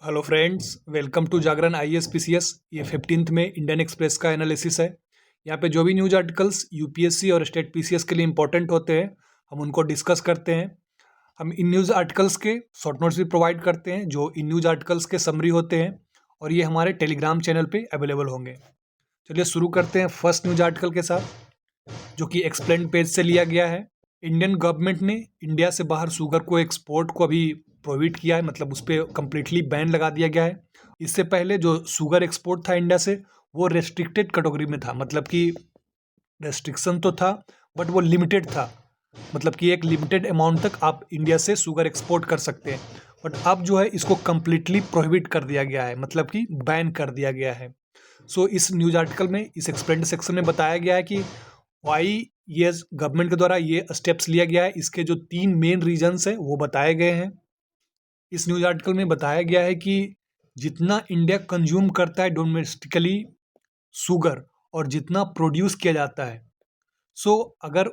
Hello friends, welcome to Jagran IAS PCS. ये 15th में Indian express का एनालिसिस है। यहाँ पे जो भी न्यूज आर्टिकल्स यूपीएससी और स्टेट पीसीएस के लिए इंपॉर्टेंट होते हैं, हम उनको डिस्कस करते हैं। हम इन न्यूज़ आर्टिकल्स के शॉर्ट नोट्स भी प्रोवाइड करते हैं जो इन न्यूज आर्टिकल्स के समरी होते हैं, और ये हमारे टेलीग्राम चैनल पे अवेलेबल होंगे। चलिए शुरू करते हैं फर्स्ट न्यूज आर्टिकल के साथ, जो कि एक्सप्लेन पेज से लिया गया है। इंडियन गवर्नमेंट ने इंडिया से बाहर शुगर को एक्सपोर्ट को अभी प्रोहिबिट किया है, मतलब उस पर कम्प्लीटली बैन लगा दिया गया है। इससे पहले जो शुगर एक्सपोर्ट था इंडिया से, वो रेस्ट्रिक्टेड कैटेगरी में था, मतलब कि रेस्ट्रिक्शन तो था बट वो लिमिटेड था, मतलब कि एक लिमिटेड अमाउंट तक आप इंडिया से शुगर एक्सपोर्ट कर सकते हैं। बट अब जो है इसको कम्प्लीटली प्रोहिबिट कर दिया गया है, मतलब कि बैन कर दिया गया है। सो इस न्यूज आर्टिकल में, इस एक्सप्लेन्ड सेक्शन में बताया गया है कि वाई ये गवर्नमेंट के द्वारा ये स्टेप्स लिया गया है। इसके जो 3 मेन रीजन्स हैं वो बताए गए हैं। इस न्यूज आर्टिकल में बताया गया है कि जितना इंडिया कंज्यूम करता है डोमेस्टिकली शुगर, और जितना प्रोड्यूस किया जाता है, सो अगर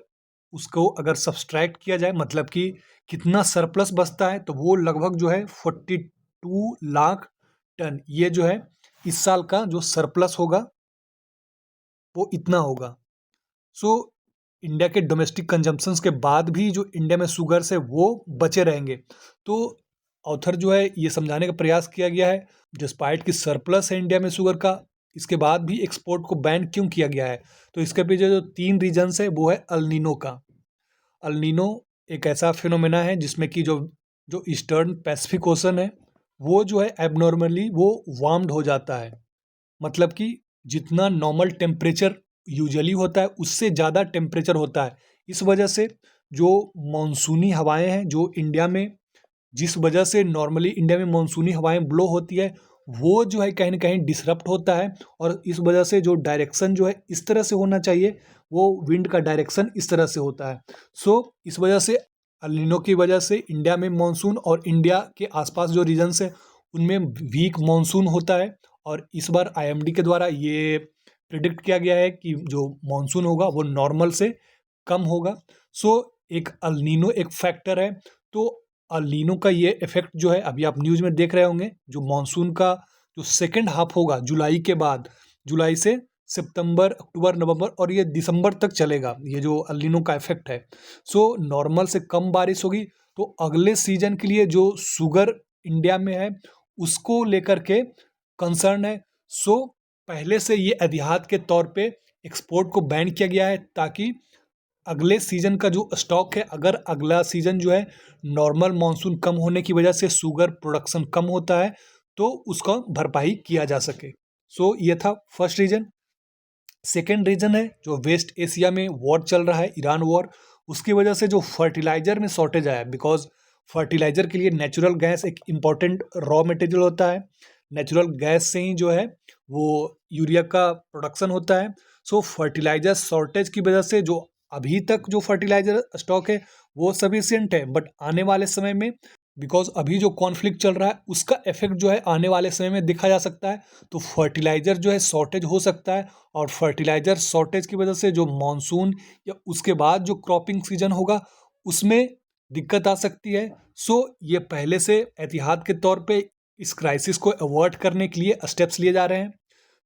उसको अगर सब्सट्रैक्ट किया जाए, मतलब कि कितना सरप्लस बचता है, तो वो लगभग जो है 42 लाख टन, ये जो है इस साल का जो सरप्लस होगा वो इतना होगा। सो इंडिया के डोमेस्टिक कंजम्पशंस के बाद भी जो इंडिया में शुगर्स है वो बचे रहेंगे। तो ऑथर जो है ये समझाने का प्रयास किया गया है, डिस्पाइट कि सरप्लस है इंडिया में शुगर का, इसके बाद भी एक्सपोर्ट को बैन क्यों किया गया है। तो इसके पीछे जो 3 रीजन्स है वो है अल्नीनो का। अल्नीनो एक ऐसा फिनोमेना है जिसमें कि जो जो ईस्टर्न पैसिफिक ओशन है वो जो है एबनॉर्मली वो वार्म्ड हो जाता है, मतलब कि जितना नॉर्मल टेम्परेचर यूजुअली होता है उससे ज़्यादा टेम्परेचर होता है। इस वजह से जो मानसूनी हवाएं हैं जो इंडिया में, जिस वजह से नॉर्मली इंडिया में मानसूनी हवाएं ब्लो होती है, वो जो है कहीं ना कहीं डिसरप्ट होता है, और इस वजह से जो डायरेक्शन जो है इस तरह से होना चाहिए, वो विंड का डायरेक्शन इस तरह से होता है। सो इस वजह से अलिनो की वजह से इंडिया में मानसून और इंडिया के आसपास जो रीजन्स है उनमें वीक मानसून होता है। और इस बार आईएमडी के द्वारा ये प्रिडिक्ट किया गया है कि जो मानसून होगा वो नॉर्मल से कम होगा। सो एक अल्नीनो एक फैक्टर है। तो अल्नीनो का ये इफेक्ट जो है अभी आप न्यूज़ में देख रहे होंगे, जो मानसून का जो सेकेंड हाफ होगा जुलाई के बाद, जुलाई से सितंबर, अक्टूबर, नवंबर और ये दिसंबर तक चलेगा, ये जो अल्नीनो का इफेक्ट है। सो नॉर्मल से कम बारिश होगी, तो अगले सीजन के लिए जो शुगर इंडिया में है उसको लेकर के कंसर्न है। सो पहले से ये एहतियात के तौर पे एक्सपोर्ट को बैन किया गया है, ताकि अगले सीजन का जो स्टॉक है, अगर अगला सीजन जो है नॉर्मल मानसून कम होने की वजह से शुगर प्रोडक्शन कम होता है तो उसका भरपाई किया जा सके। सो ये था फर्स्ट रीजन। सेकेंड रीजन है जो वेस्ट एशिया में वॉर चल रहा है, ईरान वॉर, उसकी वजह से जो फर्टिलाइजर में शॉर्टेज आया, बिकॉज फर्टिलाइजर के लिए नेचुरल गैस एक इम्पॉर्टेंट रॉ मटेरियल होता है। नेचुरल गैस से ही जो है वो यूरिया का प्रोडक्शन होता है। सो फर्टिलाइजर शॉर्टेज की वजह से जो अभी तक जो फर्टिलाइजर स्टॉक है वो सफिशियंट है, बट आने वाले समय में, बिकॉज अभी जो कॉन्फ्लिक्ट चल रहा है उसका इफेक्ट जो है आने वाले समय में देखा जा सकता है। तो फर्टिलाइजर जो है शॉर्टेज हो सकता है, और फर्टिलाइजर शॉर्टेज की वजह से जो मानसून या उसके बाद जो क्रॉपिंग सीजन होगा उसमें दिक्कत आ सकती है। सो ये पहले से एहतियात के तौर पे इस क्राइसिस को अवॉइड करने के लिए स्टेप्स लिए जा रहे हैं।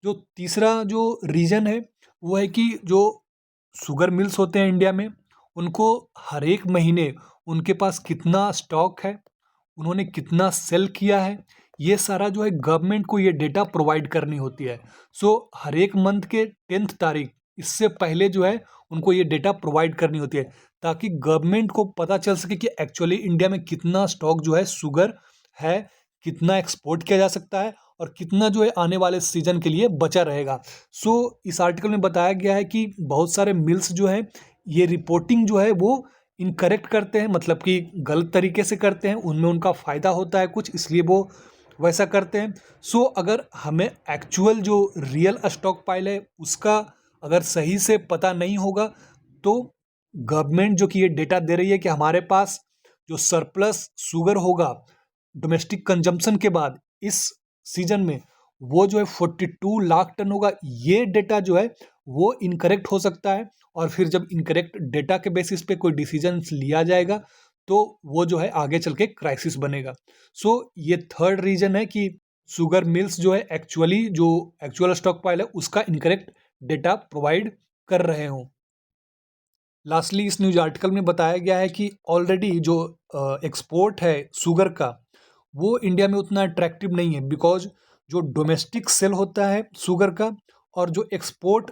जो तीसरा जो रीजन है वो है कि जो शुगर मिल्स होते हैं इंडिया में, उनको हर एक महीने उनके पास कितना स्टॉक है, उन्होंने कितना सेल किया है, ये सारा जो है गवर्नमेंट को ये डेटा प्रोवाइड करनी होती है। सो हर एक मंथ के 10th तारीख इससे पहले जो है उनको ये डेटा प्रोवाइड करनी होती है, ताकि गवर्नमेंट को पता चल सके कि एक्चुअली इंडिया में कितना स्टॉक जो है शुगर है, कितना एक्सपोर्ट किया जा सकता है, और कितना जो है आने वाले सीजन के लिए बचा रहेगा। सो इस आर्टिकल में बताया गया है कि बहुत सारे मिल्स जो हैं ये रिपोर्टिंग जो है वो इनकरेक्ट करते हैं, मतलब कि गलत तरीके से करते हैं, उनमें उनका फ़ायदा होता है कुछ, इसलिए वो वैसा करते हैं। सो अगर हमें एक्चुअल जो रियल स्टॉक पाइल है उसका अगर सही से पता नहीं होगा, तो गवर्नमेंट जो कि ये डेटा दे रही है कि हमारे पास जो सरप्लस शुगर होगा डोमेस्टिक कंजम्पशन के बाद इस सीजन में, वो जो है 42 लाख टन होगा, ये डेटा जो है वो इनकरेक्ट हो सकता है। और फिर जब इनकरेक्ट डेटा के बेसिस पे कोई डिसीजन लिया जाएगा तो वो जो है आगे चल के क्राइसिस बनेगा। सो ये थर्ड रीजन है कि शुगर मिल्स जो है एक्चुअली जो एक्चुअल स्टॉक पाइल है उसका इनकरेक्ट डेटा प्रोवाइड कर रहे हों। लास्टली इस न्यूज आर्टिकल में बताया गया है कि ऑलरेडी जो एक्सपोर्ट है शुगर का वो इंडिया में उतना अट्रैक्टिव नहीं है, बिकॉज जो डोमेस्टिक सेल होता है शुगर का और जो एक्सपोर्ट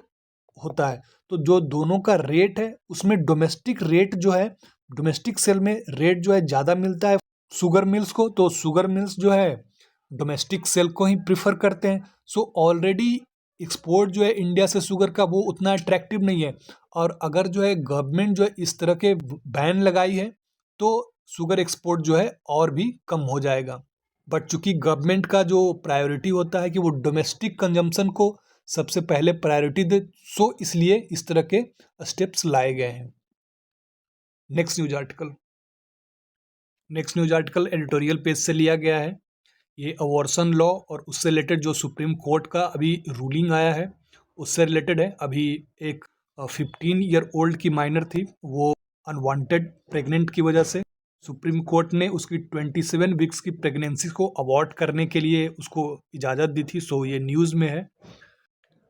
होता है, तो जो दोनों का रेट है उसमें डोमेस्टिक रेट जो है, डोमेस्टिक सेल में रेट जो है ज़्यादा मिलता है शुगर मिल्स को, तो शुगर मिल्स जो है डोमेस्टिक सेल को ही प्रिफर करते हैं। सो ऑलरेडी एक्सपोर्ट जो है इंडिया से शुगर का वो उतना अट्रैक्टिव नहीं है, और अगर जो है गवर्नमेंट जो है इस तरह के बैन लगाई है तो शुगर एक्सपोर्ट जो है और भी कम हो जाएगा। बट चूंकि गवर्नमेंट का जो प्रायोरिटी होता है कि वो डोमेस्टिक कंजम्पशन को सबसे पहले प्रायोरिटी दे, सो इसलिए इस तरह के स्टेप्स लाए गए हैं। Next news article editorial page से लिया गया है। ये अबॉर्शन लॉ और उससे रिलेटेड जो सुप्रीम कोर्ट का अभी रूलिंग आया है उससे रिलेटेड है। अभी एक 15 ईयर ओल्ड की माइनर थी, वो अनवांटेड प्रेग्नेंट की वजह से सुप्रीम कोर्ट ने उसकी 27 वीक्स की प्रेगनेंसी को अबॉर्ट करने के लिए उसको इजाज़त दी थी। सो ये न्यूज़ में है।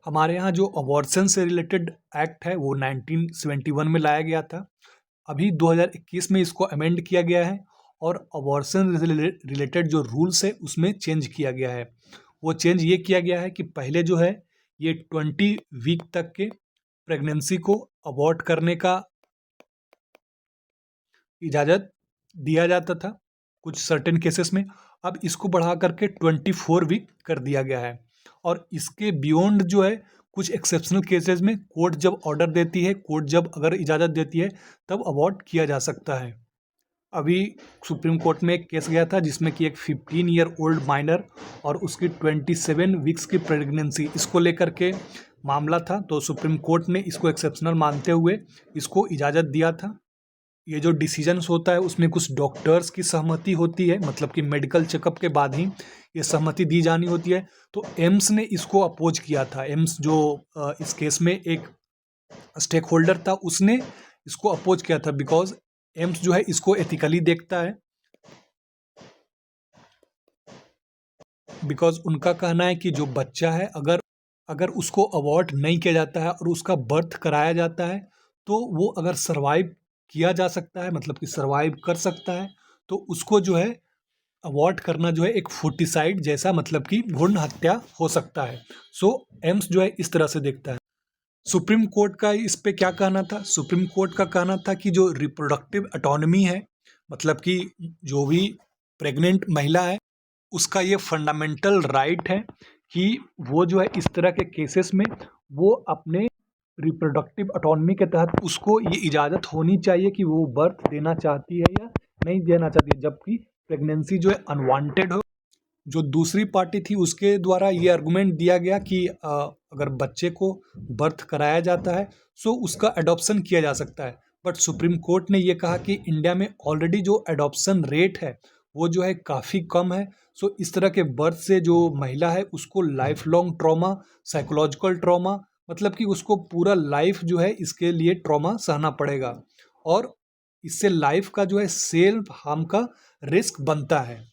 हमारे यहाँ जो अबॉर्शन से रिलेटेड एक्ट है वो 1971 में लाया गया था। अभी 2021 में इसको अमेंड किया गया है और अबॉर्शन रिलेटेड जो रूल्स है उसमें चेंज किया गया है। वो चेंज ये किया गया है कि पहले जो है ये 20 वीक तक के प्रेगनेंसी को अबॉर्ट करने का इजाज़त दिया जाता था कुछ सर्टेन केसेस में। अब इसको बढ़ा करके 24 वीक कर दिया गया है, और इसके बियॉन्ड जो है कुछ एक्सेप्शनल केसेस में कोर्ट जब ऑर्डर देती है, कोर्ट जब अगर इजाज़त देती है तब अबॉर्ट किया जा सकता है। अभी सुप्रीम कोर्ट में एक केस गया था जिसमें कि एक 15 ईयर ओल्ड माइनर और उसकी 27 वीक्स की प्रेगनेंसी, इसको लेकर के मामला था। तो सुप्रीम कोर्ट ने इसको एक्सेप्शनल मानते हुए इसको इजाज़त दिया था। ये जो डिसीजंस होता है उसमें कुछ डॉक्टर्स की सहमति होती है, मतलब कि मेडिकल चेकअप के बाद ही ये सहमति दी जानी होती है। तो एम्स ने इसको अपोज किया था। एम्स जो इस केस में एक स्टेक होल्डर था उसने इसको अपोज किया था, बिकॉज एम्स जो है इसको एथिकली देखता है, बिकॉज उनका कहना है कि जो बच्चा है अगर उसको अबॉर्ट नहीं किया जाता है और उसका बर्थ कराया जाता है तो वो अगर सरवाइव किया जा सकता है, मतलब कि सरवाइव कर सकता है, तो उसको जो है अबॉर्ट करना जो है एक फुटिसाइड जैसा, मतलब कि भ्रूण हत्या हो सकता है। सो एम्स जो है इस तरह से देखता है। सुप्रीम कोर्ट का इस पे क्या कहना था? सुप्रीम कोर्ट का कहना था कि जो रिप्रोडक्टिव ऑटोनॉमी है, मतलब कि जो भी प्रेग्नेंट महिला है उसका ये फंडामेंटल राइट है कि वो जो है इस तरह के केसेस में वो अपने रिप्रोडक्टिव ऑटोनॉमी के तहत उसको ये इजाज़त होनी चाहिए कि वो बर्थ देना चाहती है या नहीं देना चाहती है, जबकि प्रेगनेंसी जो है अनवांटेड हो। जो दूसरी पार्टी थी उसके द्वारा ये आर्गुमेंट दिया गया कि अगर बच्चे को बर्थ कराया जाता है सो उसका एडॉप्शन किया जा सकता है। बट सुप्रीम कोर्ट ने ये कहा कि इंडिया में ऑलरेडी जो एडॉप्शन रेट है वो जो है काफ़ी कम है। सो इस तरह के बर्थ से जो महिला है उसको life long trauma, psychological trauma, मतलब कि उसको पूरा लाइफ जो है इसके लिए ट्रॉमा सहना पड़ेगा, और इससे लाइफ का जो है सेल्फ हार्म का रिस्क बनता है।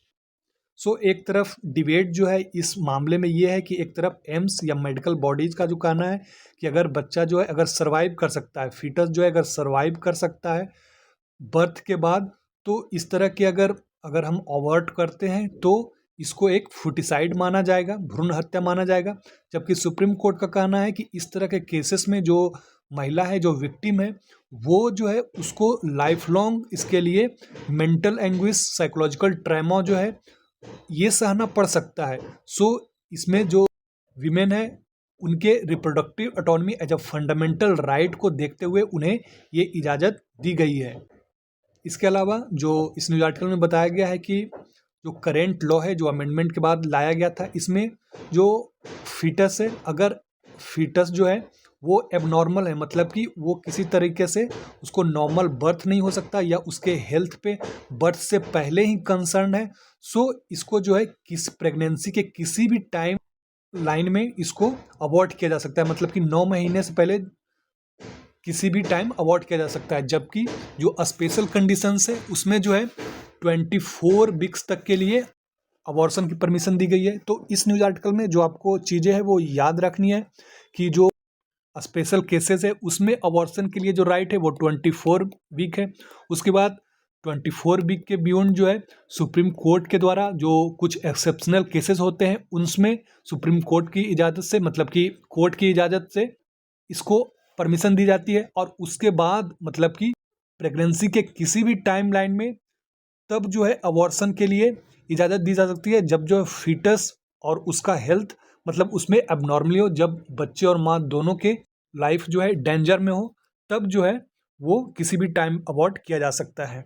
सो एक तरफ डिबेट जो है इस मामले में ये है कि एक तरफ एम्स या मेडिकल बॉडीज का जो कहना है कि अगर बच्चा जो है अगर सर्वाइव कर सकता है, फीटस जो है अगर सर्वाइव कर सकता है बर्थ के बाद, तो इस तरह के अगर अगर हम अवॉर्ट करते हैं तो इसको एक फुटिसाइड माना जाएगा, भ्रूण हत्या माना जाएगा। जबकि सुप्रीम कोर्ट का कहना है कि इस तरह के केसेस में जो महिला है, जो विक्टिम है, वो जो है उसको लाइफ लॉन्ग इसके लिए मेंटल एंग्विश, साइकोलॉजिकल ट्रॉमा जो है ये सहना पड़ सकता है। सो इसमें जो विमेन है उनके reproductive autonomy as a fundamental right को देखते हुए उन्हें ये इजाज़त दी गई है। इसके अलावा जो इस न्यूज आर्टिकल में बताया गया है कि जो करेंट लॉ है जो अमेंडमेंट के बाद लाया गया था, इसमें जो फीटस है, अगर फीटस जो है वो एबनॉर्मल है, मतलब कि वो किसी तरीके से उसको नॉर्मल बर्थ नहीं हो सकता या उसके हेल्थ पे बर्थ से पहले ही कंसर्न है, सो इसको जो है किस प्रेगनेंसी के किसी भी टाइम लाइन में इसको अवॉइड किया जा सकता है। मतलब कि 9 महीने से पहले किसी भी टाइम अवॉर्ड किया जा सकता है, जबकि जो स्पेशल कंडीशंस है उसमें जो है 24 वीक्स तक के लिए अबॉर्शन की परमिशन दी गई है। तो इस न्यूज़ आर्टिकल में जो आपको चीज़ें हैं वो याद रखनी है कि जो स्पेशल केसेस है उसमें अबॉर्शन के लिए जो राइट है वो 24 वीक है। उसके बाद 24 वीक के बियॉन्ड जो है सुप्रीम कोर्ट के द्वारा जो कुछ एक्सेप्शनल केसेस होते हैं उनमें सुप्रीम कोर्ट की इजाज़त से, मतलब कि कोर्ट की इजाज़त से इसको परमिशन दी जाती है। और उसके बाद मतलब कि प्रेगनेंसी के किसी भी टाइम लाइन में तब जो है अबॉर्शन के लिए इजाज़त दी जा सकती है जब जो फीटस और उसका हेल्थ मतलब उसमें एबनॉर्मली हो, जब बच्चे और माँ दोनों के लाइफ जो है डेंजर में हो, तब जो है वो किसी भी टाइम अबॉर्ट किया जा सकता है।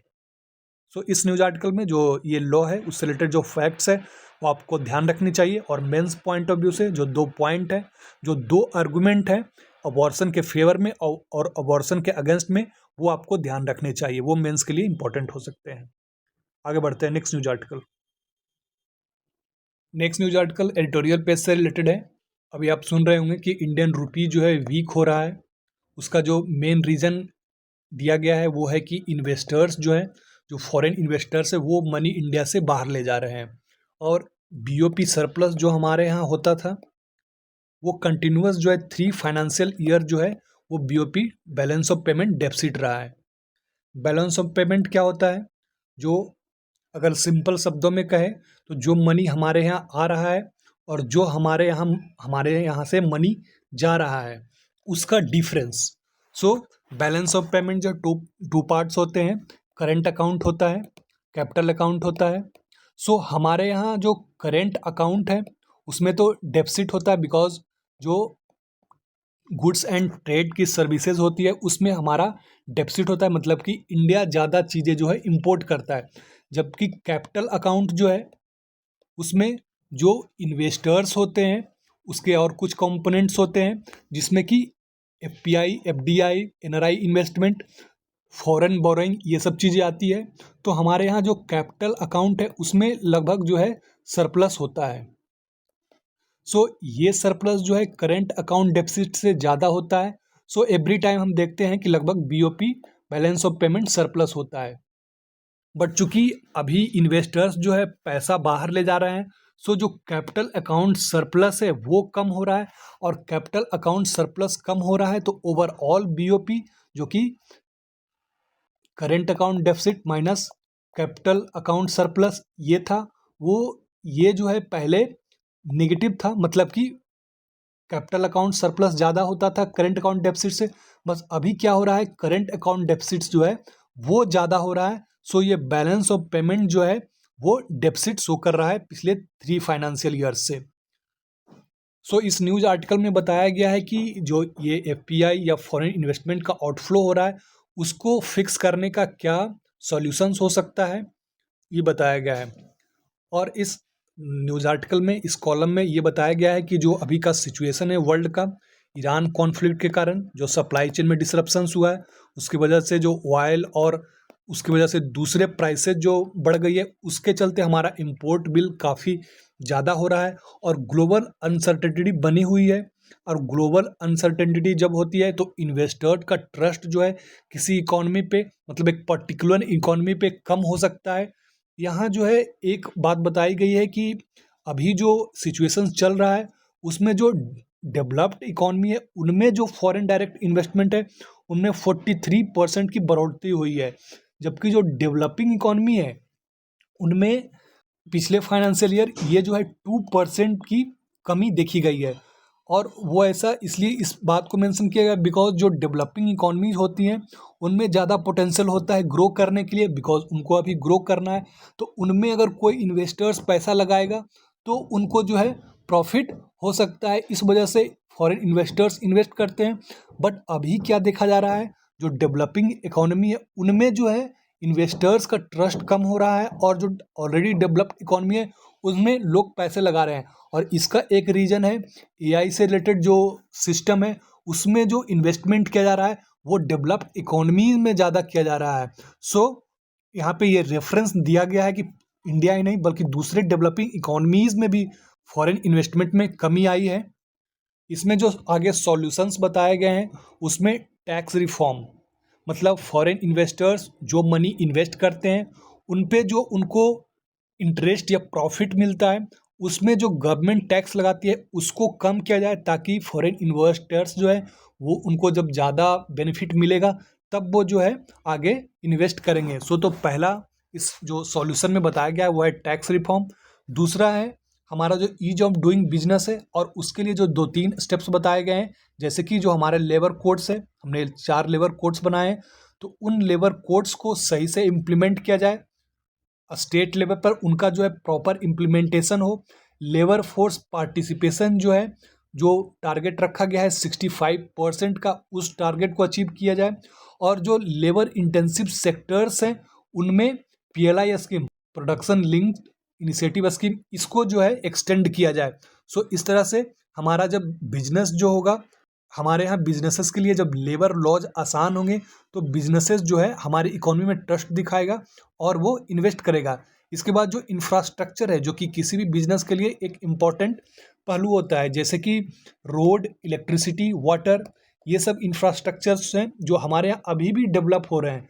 सो इस न्यूज़ आर्टिकल में जो ये लॉ है उससे रिलेटेड जो फैक्ट्स है वो आपको ध्यान रखनी चाहिए। और मेंस पॉइंट ऑफ व्यू से जो 2 पॉइंट है, जो 2 आर्गूमेंट है अबॉर्शन के फेवर में और अबॉर्शन के अगेंस्ट में, वो आपको ध्यान रखने चाहिए, वो मेंस के लिए इंपॉर्टेंट हो सकते हैं। आगे बढ़ते हैं next news article. Next news article editorial page से रिलेटेड है। अभी आप सुन रहे होंगे कि इंडियन रुपी जो है वीक हो रहा है। उसका जो मेन रीज़न दिया गया है वो है कि इन्वेस्टर्स जो है, जो फॉरेन इन्वेस्टर्स है वो मनी इंडिया से बाहर ले जा रहे हैं। और बीओपी सरप्लस जो हमारे यहाँ होता था वो कंटिन्यूअस जो है 3 फाइनेंशियल ईयर जो है वो BOP balance of payment deficit रहा है। बैलेंस ऑफ पेमेंट क्या होता है? जो अगर सिंपल शब्दों में कहें तो जो मनी हमारे यहाँ आ रहा है और जो हमारे यहाँ से मनी जा रहा है उसका difference. So balance of payment जो टू पार्ट्स होते हैं, करेंट अकाउंट होता है, कैपिटल अकाउंट होता है। सो हमारे यहाँ जो करेंट अकाउंट है उसमें तो डेफिसिट होता है, बिकॉज जो गुड्स एंड ट्रेड की सर्विसेज होती है उसमें हमारा डेफिसिट होता है, मतलब कि इंडिया ज़्यादा चीज़ें जो है इंपोर्ट करता है। जबकि कैपिटल अकाउंट जो है उसमें जो इन्वेस्टर्स होते हैं उसके और कुछ कंपोनेंट्स होते हैं, जिसमें कि FPI, FDI, NRI investment, foreign borrowing, ये सब चीज़ें आती है। तो हमारे यहाँ जो कैपिटल अकाउंट है उसमें लगभग जो है सरप्लस होता है। सो ये सरप्लस जो है करेंट अकाउंट डेफिसिट से ज़्यादा होता है। सो एवरी टाइम हम देखते हैं कि लगभग BOP balance of payment surplus होता है। बट चूंकि अभी इन्वेस्टर्स जो है पैसा बाहर ले जा रहे हैं, सो जो कैपिटल अकाउंट सरप्लस है वो कम हो रहा है। और कैपिटल अकाउंट सरप्लस कम हो रहा है तो ओवरऑल बीओपी जो कि current account deficit minus capital account surplus ये था, वो ये जो है पहले नेगेटिव था, मतलब कि कैपिटल अकाउंट सरप्लस ज़्यादा होता था करेंट अकाउंट डेफिसिट से। बस अभी क्या हो रहा है, करेंट अकाउंट डेफिसिट जो है वो ज़्यादा हो रहा है। सो ये बैलेंस ऑफ पेमेंट जो है वो डेफिसिट शो कर रहा है पिछले 3 फाइनेंशियल ईयर्स से। सो इस न्यूज़ आर्टिकल में बताया गया है कि जो ये एफपीआई या फॉरेन इन्वेस्टमेंट का आउटफ्लो हो रहा है उसको फिक्स करने का क्या सॉल्यूशंस हो सकता है, ये बताया गया है। और इस न्यूज़ आर्टिकल में, इस कॉलम में ये बताया गया है कि जो अभी का सिचुएशन है वर्ल्ड का, ईरान कॉन्फ्लिक्ट के कारण जो सप्लाई चेन में डिसरप्शंस हुआ है उसकी वजह से जो ऑयल और उसकी वजह से दूसरे प्राइसेस जो बढ़ गई है, उसके चलते हमारा इंपोर्ट बिल काफ़ी ज़्यादा हो रहा है और ग्लोबल अनसर्टेनिटी बनी हुई है। और ग्लोबल अनसर्टेनिटी जब होती है तो इन्वेस्टर का ट्रस्ट जो है किसी इकॉनमी पे, मतलब एक पर्टिकुलर इकॉनमी पे कम हो सकता है। यहाँ जो है एक बात बताई गई है कि अभी जो सिचुएशन चल रहा है उसमें जो डेवलप्ड इकॉनमी है उनमें जो फॉरेन डायरेक्ट इन्वेस्टमेंट है उनमें 43% की बढ़ोतरी हुई है, जबकि जो डेवलपिंग इकॉनमी है उनमें पिछले फाइनेंशियल ईयर ये जो है 2% की कमी देखी गई है। और वो ऐसा इसलिए इस बात को मेंशन किया गया बिकॉज जो डेवलपिंग इकॉनमीज होती हैं उनमें ज़्यादा पोटेंशियल होता है ग्रो करने के लिए, बिकॉज उनको अभी ग्रो करना है। तो उनमें अगर कोई इन्वेस्टर्स पैसा लगाएगा तो उनको जो है प्रॉफिट हो सकता है, इस वजह से फॉरेन इन्वेस्टर्स इन्वेस्ट करते हैं। बट अभी क्या देखा जा रहा है, जो डेवलपिंग इकोनॉमी है उनमें जो है इन्वेस्टर्स का ट्रस्ट कम हो रहा है और जो ऑलरेडी डेवलप्ड इकोनॉमी है उसमें लोग पैसे लगा रहे हैं। और इसका एक रीज़न है एआई से रिलेटेड जो सिस्टम है उसमें जो इन्वेस्टमेंट किया जा रहा है वो डेवलप्ड इकोनॉमी में ज़्यादा किया जा रहा है। सो यहाँ पे ये रेफरेंस दिया गया है कि इंडिया ही नहीं बल्कि दूसरे डेवलपिंग इकोनॉमीज़ में भी फॉरेन इन्वेस्टमेंट में कमी आई है। इसमें जो आगे सॉल्यूशंस बताए गए हैं उसमें टैक्स रिफॉर्म, मतलब फॉरेन इन्वेस्टर्स जो मनी इन्वेस्ट करते हैं उन पे जो उनको इंटरेस्ट या प्रॉफिट मिलता है उसमें जो गवर्नमेंट टैक्स लगाती है उसको कम किया जाए, ताकि फॉरेन इन्वेस्टर्स जो है वो उनको जब ज़्यादा बेनिफिट मिलेगा तब वो जो है आगे इन्वेस्ट करेंगे। तो पहला इस जो सॉल्यूशन में बताया गया है वो है टैक्स रिफॉर्म। दूसरा है हमारा जो ईज ऑफ डूइंग बिजनेस है, और उसके लिए जो 2-3 स्टेप्स बताए गए हैं, जैसे कि जो हमारे लेबर कोड्स है, हमने 4 लेबर कोड्स बनाए हैं, तो उन लेबर कोड्स को सही से इम्प्लीमेंट किया जाए, स्टेट लेवल पर उनका जो है प्रॉपर इम्प्लीमेंटेशन हो। लेबर फोर्स पार्टिसिपेशन जो है, जो टारगेट रखा गया है 65% का, उस टारगेट को अचीव किया जाए। और जो लेबर इंटेंसिव सेक्टर्स हैं उनमें PLI scheme, production linked initiative scheme, इसको जो है एक्सटेंड किया जाए। इस तरह से हमारा जब बिजनेस जो होगा, हमारे यहाँ बिजनेसेस के लिए जब लेबर लॉज आसान होंगे तो बिजनेसेस जो है हमारी इकोनॉमी में ट्रस्ट दिखाएगा और वो इन्वेस्ट करेगा। इसके बाद जो इंफ्रास्ट्रक्चर है, जो कि किसी भी बिजनेस के लिए एक इम्पॉर्टेंट पहलू होता है, जैसे कि रोड, इलेक्ट्रिसिटी, वाटर, ये सब इंफ्रास्ट्रक्चर्स हैं जो हमारे यहाँ अभी भी डेवलप हो रहे हैं।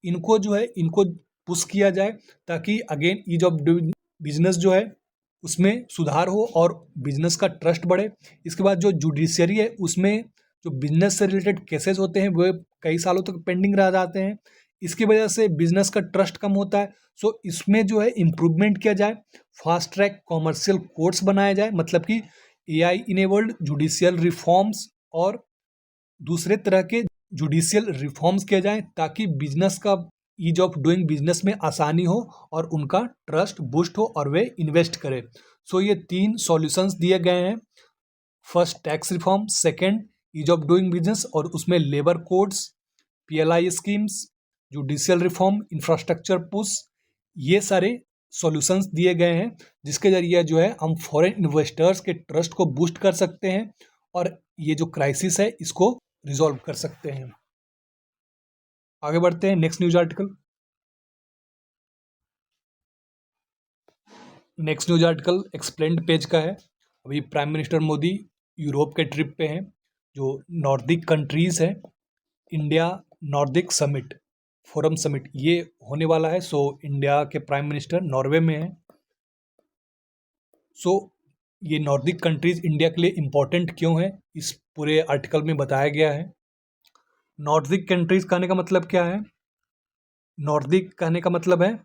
इनको जो है इनको पुश किया जाए, ताकि again ease of doing business जो है उसमें सुधार हो और बिजनेस का ट्रस्ट बढ़े। इसके बाद जो जुडिशरी है उसमें जो बिजनेस से रिलेटेड केसेस होते हैं वो कई सालों तक पेंडिंग रह जाते हैं, इसकी वजह से बिजनेस का ट्रस्ट कम होता है। इसमें जो है इम्प्रूवमेंट किया जाए, फास्ट ट्रैक कॉमर्शियल कोर्ट्स बनाया जाए, मतलब कि AI इनेबल्ड जुडिशियल रिफॉर्म्स और दूसरे तरह के जुडिशियल रिफॉर्म्स किए जाएं, ताकि बिजनेस का ईज ऑफ डूइंग बिजनेस में आसानी हो और उनका ट्रस्ट बूस्ट हो और वे इन्वेस्ट करें। ये 3 सॉल्यूशंस दिए गए हैं। First tax reform, second ease of doing business और उसमें labour codes, PLI schemes, judicial reform, infrastructure push, ये सारे सॉल्यूशंस दिए गए हैं, जिसके जरिए जो है हम फॉरेन इन्वेस्टर्स के ट्रस्ट को बूस्ट कर सकते हैं और ये जो क्राइसिस है इसको रिजॉल्व कर सकते हैं। आगे बढ़ते हैं next news article. Next news article explained page का है। अभी प्राइम मिनिस्टर मोदी यूरोप के ट्रिप पे हैं, जो नॉर्डिक कंट्रीज़ हैं, India Nordic summit, forum summit ये होने वाला है। इंडिया के प्राइम मिनिस्टर नॉर्वे में हैं। ये नॉर्डिक कंट्रीज़ इंडिया के लिए इम्पोर्टेंट क्यों है, इस पूरे आर्टिकल में बताया गया है। नॉर्डिक कंट्रीज़ कहने का मतलब क्या है? नॉर्डिक कहने का मतलब है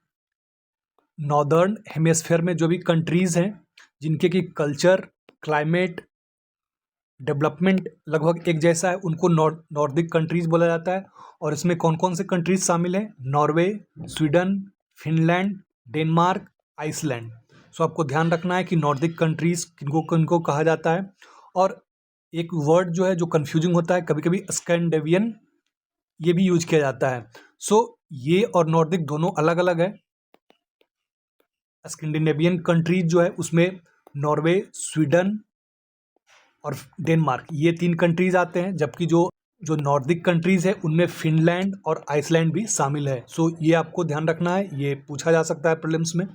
नॉर्दर्न हेमिस्फीयर में जो भी कंट्रीज़ हैं जिनके की कल्चर, क्लाइमेट, डेवलपमेंट लगभग एक जैसा है, उनको नॉर्डिक कंट्रीज़ बोला जाता है। और इसमें कौन कौन से कंट्रीज़ शामिल हैं? Norway, Sweden, Finland, Denmark, Iceland. आपको ध्यान रखना है कि नॉर्डिक कंट्रीज़ किनको किनको कहा जाता है। और एक वर्ड जो है जो कन्फ्यूजिंग होता है, कभी कभी स्कैंडिनेवियन ये भी यूज किया जाता है। ये और नॉर्डिक दोनों अलग अलग है। स्कैंडिनेवियन कंट्रीज जो है उसमें नॉर्वे, स्वीडन और डेनमार्क ये 3 कंट्रीज आते हैं, जबकि जो जो नॉर्डिक कंट्रीज़ है उनमें फिनलैंड और आइसलैंड भी शामिल है। ये आपको ध्यान रखना है, ये पूछा जा सकता है प्रीलिम्स में।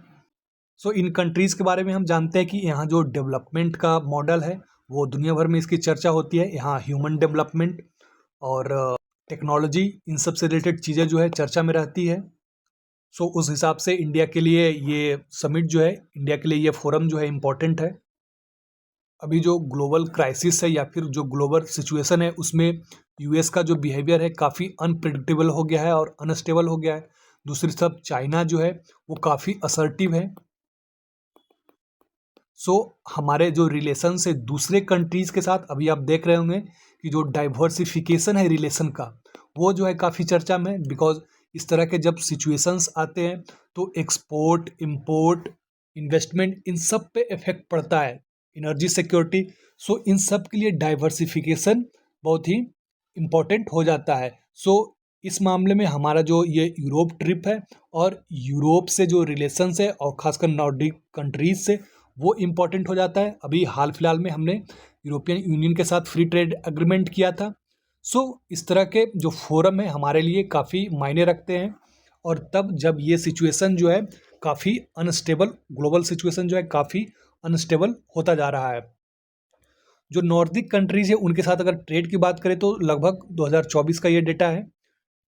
इन कंट्रीज़ के बारे में हम जानते हैं कि यहाँ जो डेवलपमेंट का मॉडल है वो दुनिया भर में इसकी चर्चा होती है। यहाँ ह्यूमन डेवलपमेंट और टेक्नोलॉजी, इन सब से रिलेटेड चीज़ें जो है चर्चा में रहती है। उस हिसाब से इंडिया के लिए ये समिट जो है, इंडिया के लिए ये फोरम जो है इम्पोर्टेंट है। अभी जो ग्लोबल क्राइसिस है या फिर जो ग्लोबल सिचुएशन है उसमें US का जो बिहेवियर है काफ़ी अनप्रिडिक्टेबल हो गया है और अनस्टेबल हो गया है। दूसरी तरफ चाइना जो है वो काफ़ी असर्टिव है। हमारे जो रिलेशन है दूसरे कंट्रीज़ के साथ, अभी आप देख रहे होंगे कि जो डाइवर्सिफिकेशन है रिलेशन का, वो जो है काफ़ी चर्चा में, बिकॉज इस तरह के जब सिचुएशंस आते हैं तो एक्सपोर्ट, इंपोर्ट, इन्वेस्टमेंट, इन सब पे इफेक्ट पड़ता है, एनर्जी सिक्योरिटी। इन सब के लिए डाइवर्सिफिकेशन बहुत ही इम्पोर्टेंट हो जाता है। इस मामले में हमारा जो ये यूरोप ट्रिप है और यूरोप से जो रिलेशंस है और ख़ासकर नॉर्डिक कंट्रीज से, वो इम्पॉर्टेंट हो जाता है। अभी हाल फिलहाल में हमने यूरोपियन यूनियन के साथ फ्री ट्रेड एग्रीमेंट किया था। इस तरह के जो फोरम है हमारे लिए काफ़ी मायने रखते हैं। और तब जब ये सिचुएशन जो है काफ़ी अनस्टेबल, ग्लोबल सिचुएशन जो है काफ़ी अनस्टेबल होता जा रहा है। जो नॉर्दिक कंट्रीज है उनके साथ अगर ट्रेड की बात करें तो लगभग 2024 का ये डेटा है,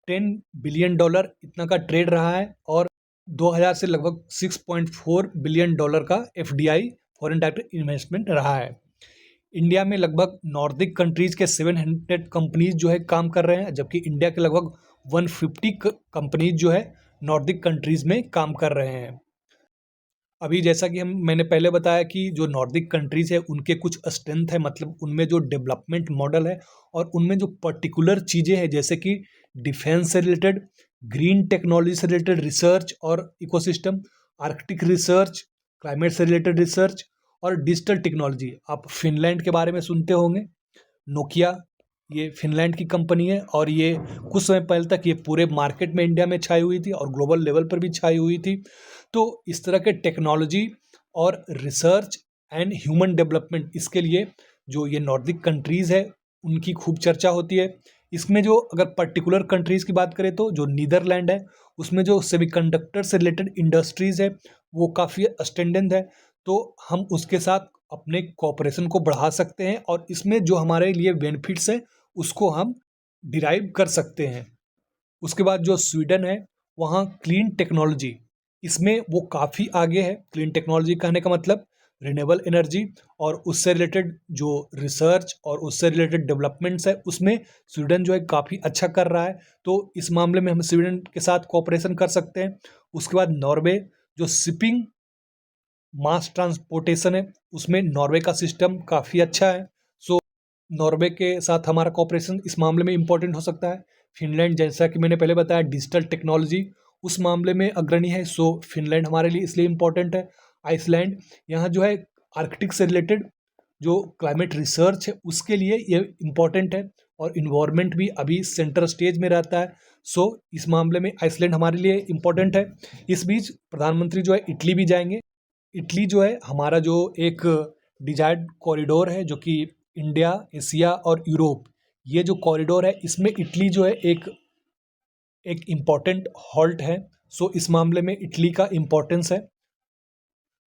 $10 बिलियन इतना का ट्रेड रहा है और 2000 से लगभग $6.4 बिलियन का FDI फॉरेन डायरेक्ट इन्वेस्टमेंट रहा है। इंडिया में लगभग नॉर्दिक कंट्रीज के 700 कंपनीज जो है काम कर रहे हैं, जबकि इंडिया के लगभग 150 कंपनीज जो है नॉर्दिक कंट्रीज में काम कर रहे हैं। अभी जैसा कि मैंने पहले बताया कि जो नॉर्दिक कंट्रीज है उनके कुछ स्ट्रेंथ है, मतलब उनमें जो डेवलपमेंट मॉडल है और उनमें जो पर्टिकुलर चीज़ें हैं जैसे कि डिफेंस से रिलेटेड, ग्रीन टेक्नोलॉजी से रिलेटेड रिसर्च और इकोसिस्टम, आर्कटिक रिसर्च, क्लाइमेट से रिलेटेड रिसर्च और डिजिटल टेक्नोलॉजी। आप फिनलैंड के बारे में सुनते होंगे, नोकिया, ये फिनलैंड की कंपनी है और ये कुछ समय पहले तक ये पूरे मार्केट में इंडिया में छाई हुई थी और ग्लोबल लेवल पर भी छाई हुई थी। तो इस तरह के टेक्नोलॉजी और रिसर्च एंड ह्यूमन डेवलपमेंट, इसके लिए जो ये नॉर्दिक कंट्रीज़ है उनकी खूब चर्चा होती है। इसमें जो अगर पर्टिकुलर कंट्रीज़ की बात करें तो जो नीदरलैंड है उसमें जो सेमीकंडक्टर से रिलेटेड इंडस्ट्रीज़ है वो काफ़ी स्टैंडर्ड है, तो हम उसके साथ अपने कोऑपरेशन को बढ़ा सकते हैं और इसमें जो हमारे लिए बेनिफिट्स है उसको हम डिराइव कर सकते हैं। उसके बाद जो स्वीडन है वहाँ क्लीन टेक्नोलॉजी, इसमें वो काफ़ी आगे है। क्लीन टेक्नोलॉजी कहने का मतलब रिन्यूएबल एनर्जी और उससे रिलेटेड जो रिसर्च और उससे रिलेटेड डेवलपमेंट्स है उसमें स्वीडन जो है काफ़ी अच्छा कर रहा है, तो इस मामले में हम स्वीडन के साथ कोऑपरेशन कर सकते हैं। उसके बाद नॉर्वे, जो शिपिंग मास ट्रांसपोर्टेशन है उसमें नॉर्वे का सिस्टम काफ़ी अच्छा है, सो नॉर्वे के साथ हमारा कोऑपरेशन इस मामले में इम्पोर्टेंट हो सकता है। फिनलैंड, जैसा कि मैंने पहले बताया, डिजिटल टेक्नोलॉजी उस मामले में अग्रणी है, सो फिनलैंड हमारे लिए इसलिए इम्पोर्टेंट है। आइसलैंड, यहाँ जो है आर्कटिक से रिलेटेड जो क्लाइमेट रिसर्च है उसके लिए ये इम्पोर्टेंट है और इन्वायरमेंट भी अभी सेंटर स्टेज में रहता है, सो इस मामले में आइसलैंड हमारे लिए इम्पोर्टेंट है। इस बीच प्रधानमंत्री जो है इटली भी जाएंगे। इटली जो है हमारा जो एक डिजायर्ड कॉरिडोर है, जो कि इंडिया, एशिया और यूरोप, ये जो कॉरिडोर है इसमें इटली जो है एक इम्पॉर्टेंट हॉल्ट है, सो इस मामले में इटली का इम्पोर्टेंस है।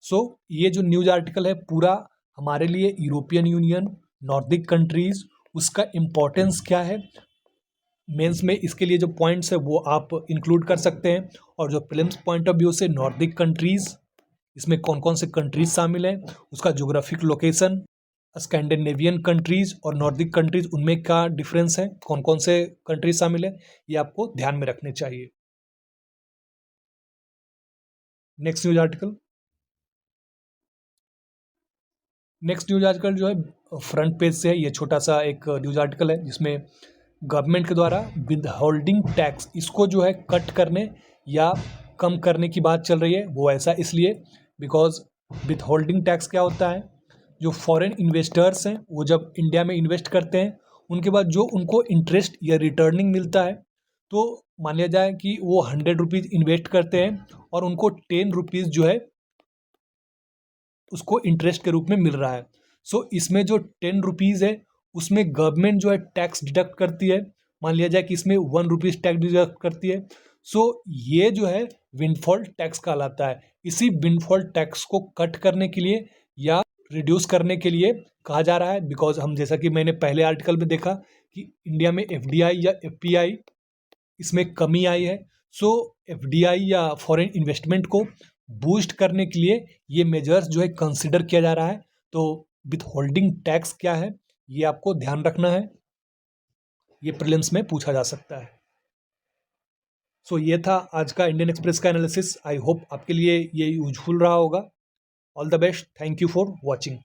सो ये जो न्यूज़ आर्टिकल है पूरा हमारे लिए यूरोपियन यूनियन, नॉर्दिक कंट्रीज़, उसका इम्पोर्टेंस क्या है, मेंस में इसके लिए जो पॉइंट्स है वो आप इंक्लूड कर सकते हैं, और जो प्रीलिम्स पॉइंट ऑफ व्यू से नॉर्दिक कंट्रीज़, इसमें कौन कौन से कंट्रीज शामिल हैं, उसका ज्योग्राफिक लोकेशन, स्कैंडिनेवियन कंट्रीज और नॉर्दिक कंट्रीज, उनमें क्या डिफरेंस है, कौन कौन से कंट्रीज शामिल है, ये आपको ध्यान में रखने चाहिए। नेक्स्ट न्यूज आर्टिकल जो है फ्रंट पेज से है। ये छोटा सा एक न्यूज आर्टिकल है जिसमें गवर्नमेंट के द्वारा विद होल्डिंग टैक्स, इसको जो है कट करने या कम करने की बात चल रही है। वो ऐसा इसलिए बिकॉज विद होल्डिंग टैक्स क्या होता है, जो फॉरेन इन्वेस्टर्स हैं वो जब इंडिया में इन्वेस्ट करते हैं उनके बाद जो उनको इंटरेस्ट या रिटर्निंग मिलता है, तो मान लिया जाए कि वो 100 रुपीज़ इन्वेस्ट करते हैं और उनको 10 रुपीज़ जो है उसको इंटरेस्ट के रूप में मिल रहा है। सो इसमें जो 10 रुपीज़ है उसमें गवर्नमेंट जो है टैक्स डिडक्ट करती है, मान लिया जाए कि इसमें 1 रुपीज़ टैक्स डिडक्ट करती है। सो ये जो है विंडफॉल टैक्स कहलाता है। इसी विंडफॉल टैक्स को कट करने के लिए या रिड्यूस करने के लिए कहा जा रहा है, बिकॉज हम, जैसा कि मैंने पहले आर्टिकल में देखा कि इंडिया में FDI या FPI इसमें कमी आई है। सो FDI या फॉरेन इन्वेस्टमेंट को बूस्ट करने के लिए ये मेजर्स जो है कंसिडर किया जा रहा है। तो विथ होल्डिंग टैक्स क्या है ये आपको ध्यान रखना है, ये प्रीलिम्स में पूछा जा सकता है। सो ये था आज का इंडियन एक्सप्रेस का एनालिसिस। आई होप आपके लिए ये यूजफुल रहा होगा। All the best, thank you for watching.